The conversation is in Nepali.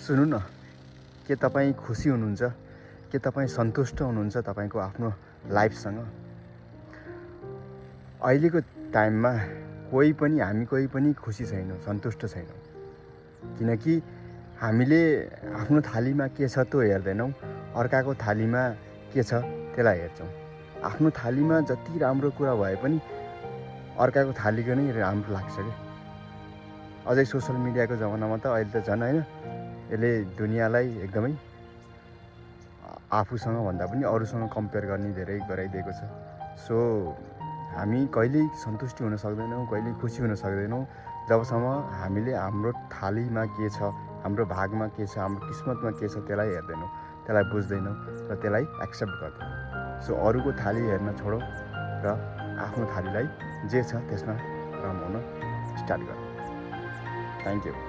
सुन्नु न, के तपाईँ खुसी हुनुहुन्छ? के तपाईँ सन्तुष्ट हुनुहुन्छ तपाईँको आफ्नो लाइफसँग? अहिलेको टाइममा हामी कोही पनि खुसी छैनौँ, सन्तुष्ट छैनौँ। किनकि हामीले आफ्नो थालीमा के छ त्यो हेर्दैनौँ, अर्काको थालीमा के छ त्यसलाई हेर्छौँ। आफ्नो थालीमा जति राम्रो कुरा भए पनि अर्काको थालीको नै राम्रो लाग्छ क्या। अझै सोसियल मिडियाको जमानामा त अहिले त झन् होइन, यसले दुनियाँलाई एकदमै आफूसँग भन्दा पनि अरूसँग कम्पेयर गर्ने धेरै गराइदिएको छ। सो हामी कहिल्यै सन्तुष्टि हुन सक्दैनौँ, कहिल्यै खुसी हुन सक्दैनौँ जबसम्म हामीले हाम्रो थालीमा के छ, हाम्रो भागमा के छ, हाम्रो किस्मतमा के छ त्यसलाई हेर्दैनौँ, त्यसलाई बुझ्दैनौँ र त्यसलाई एक्सेप्ट गर्दैनौँ। सो अरूको थाली हेर्न छोडौँ र आफ्नो थालीलाई जे छ त्यसमा रमाउन स्टार्ट गरौँ। Thank you.